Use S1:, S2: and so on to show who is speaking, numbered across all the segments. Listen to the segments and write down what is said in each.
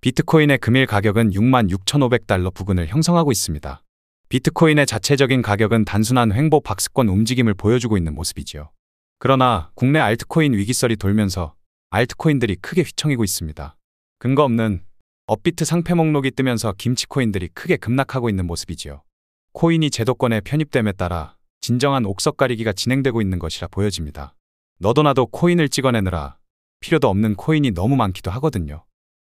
S1: 비트코인의 금일 가격은 66,500달러 부근을 형성하고 있습니다. 비트코인의 자체적인 가격은 단순한 횡보 박스권 움직임을 보여주고 있는 모습이지요. 그러나 국내 알트코인 위기설이 돌면서 알트코인들이 크게 휘청이고 있습니다. 근거 없는 업비트 상패 목록이 뜨면서 김치코인들이 크게 급락하고 있는 모습이지요. 코인이 제도권에 편입됨에 따라 진정한 옥석 가리기가 진행되고 있는 것이라 보여집니다. 너도 나도 코인을 찍어내느라 필요도 없는 코인이 너무 많기도 하거든요.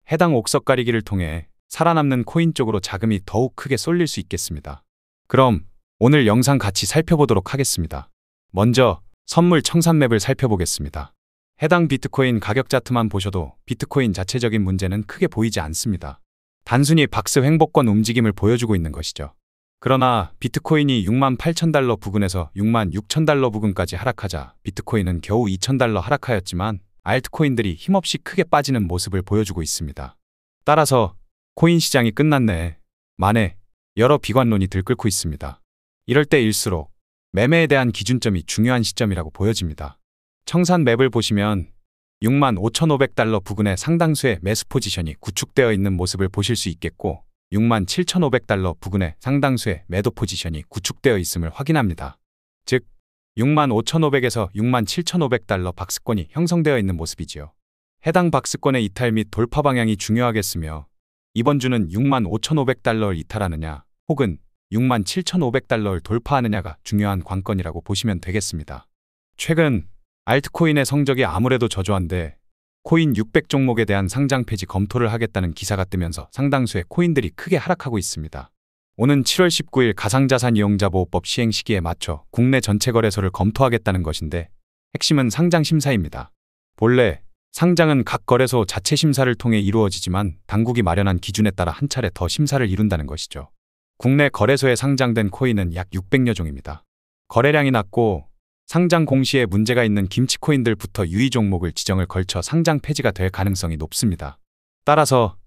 S1: 해당 옥석 가리기를 통해 살아남는 코인 쪽으로 자금이 더욱 크게 쏠릴 수 있겠습니다. 그럼 오늘 영상 같이 살펴보도록 하겠습니다. 먼저 선물 청산맵을 살펴보겠습니다. 해당 비트코인 가격 차트만 보셔도 비트코인 자체적인 문제는 크게 보이지 않습니다. 단순히 박스 횡보권 움직임을 보여주고 있는 것이죠. 그러나 비트코인이 68,000달러 부근에서 66,000달러 부근까지 하락하자 비트코인은 겨우 2,000달러 하락하였지만 알트코인들이 힘없이 크게 빠지는 모습을 보여주고 있습니다. 따라서 코인 시장이 끝났네 만에 여러 비관론이 들끓고 있습니다. 이럴 때일수록 매매에 대한 기준점이 중요한 시점이라고 보여집니다. 청산 맵을 보시면 65,500달러 부근의 상당수의 매수 포지션이 구축되어 있는 모습을 보실 수 있겠고 67,500달러 부근의 상당수의 매도 포지션이 구축되어 있음을 확인합니다. 즉 65,500에서 67,500달러 박스권이 형성되어 있는 모습이지요. 해당 박스권의 이탈 및 돌파 방향이 중요하겠으며 이번 주는 65,500달러를 이탈하느냐 혹은 67,500달러를 돌파하느냐가 중요한 관건이라고 보시면 되겠습니다. 최근 알트코인의 성적이 아무래도 저조한데 코인 600 종목에 대한 상장 폐지 검토를 하겠다는 기사가 뜨면서 상당수의 코인들이 크게 하락하고 있습니다. 오는 7월 19일 가상자산 이용자 보호법 시행 시기에 맞춰 국내 전체 거래소를 검토하겠다는 것인데 핵심은 상장 심사입니다. 본래 상장은 각 거래소 자체 심사를 통해 이루어지지만 당국이 마련한 기준에 따라 한 차례 더 심사를 이룬다는 것이죠. 국내 거래소에 상장된 코인은 약 600여 종입니다. 거래량이 낮고 상장 공시에 문제가 있는 김치코인들부터 유의 종목을 지정을 걸쳐 상장 폐지가 될 가능성이 높습니다. 따라서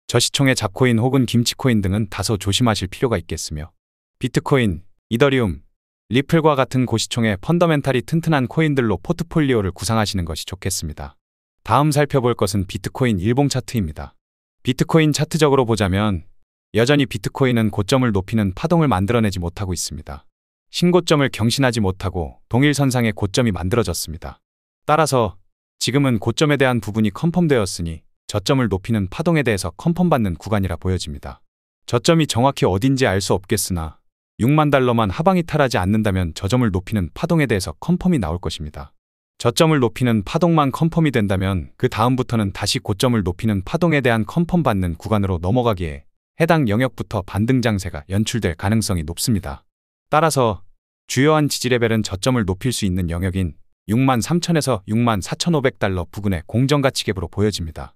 S1: 저시총의 잡코인 혹은 김치코인 등은 다소 조심하실 필요가 있겠으며 비트코인, 이더리움, 리플과 같은 고시총의 펀더멘탈이 튼튼한 코인들로 포트폴리오를 구상하시는 것이 좋겠습니다. 다음 살펴볼 것은 비트코인 일봉 차트입니다. 비트코인 차트적으로 보자면 여전히 비트코인은 고점을 높이는 파동을 만들어내지 못하고 있습니다. 신고점을 경신하지 못하고 동일선상의 고점이 만들어졌습니다. 따라서 지금은 고점에 대한 부분이 컨펌되었으니 저점을 높이는 파동에 대해서 컨펌받는 구간이라 보여집니다. 저점이 정확히 어딘지 알 수 없겠으나 6만 달러만 하방이 탈하지 않는다면 저점을 높이는 파동에 대해서 컨펌이 나올 것입니다. 저점을 높이는 파동만 컨펌이 된다면 그 다음부터는 다시 고점을 높이는 파동에 대한 컨펌 받는 구간으로 넘어가기에 해당 영역부터 반등 장세가 연출될 가능성이 높습니다. 따라서 주요한 지지 레벨은 저점을 높일 수 있는 영역인 63,000에서 64,500달러 부근의 공정가치 갭으로 보여집니다.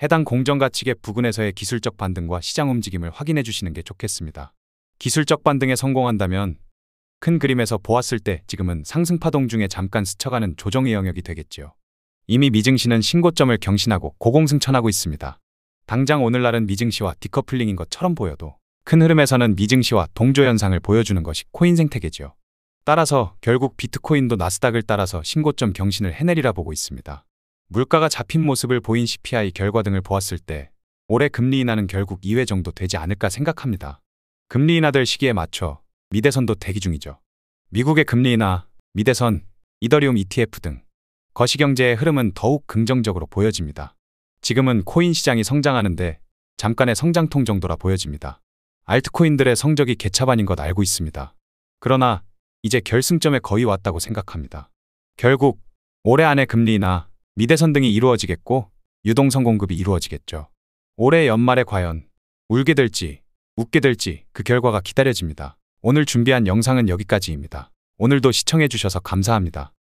S1: 해당 공정가치 갭 부근에서의 기술적 반등과 시장 움직임을 확인해 주시는 게 좋겠습니다. 기술적 반등에 성공한다면 큰 그림에서 보았을 때 지금은 상승 파동 중에 잠깐 스쳐가는 조정의 영역이 되겠지요. 이미 미증시는 신고점을 경신하고 고공승천하고 있습니다. 당장 오늘날은 미증시와 디커플링인 것처럼 보여도 큰 흐름에서는 미증시와 동조현상을 보여주는 것이 코인 생태계지요. 따라서 결국 비트코인도 나스닥을 따라서 신고점 경신을 해내리라 보고 있습니다. 물가가 잡힌 모습을 보인 CPI 결과 등을 보았을 때 올해 금리 인하는 결국 2회 정도 되지 않을까 생각합니다. 금리 인하될 시기에 맞춰 미대선도 대기 중이죠. 미국의 금리 인하, 미대선, 이더리움 ETF 등 거시경제의 흐름은 더욱 긍정적으로 보여집니다. 지금은 코인 시장이 성장하는데 잠깐의 성장통 정도라 보여집니다. 알트코인들의 성적이 개차반인 것 알고 있습니다. 그러나 이제 결승점에 거의 왔다고 생각합니다. 결국 올해 안에 금리 인하, 미대선 등이 이루어지겠고 유동성 공급이 이루어지겠죠. 올해 연말에 과연 울게 될지 웃게 될지 그 결과가 기다려집니다. 오늘 준비한 영상은 여기까지입니다. 오늘도 시청해 주셔서 감사합니다.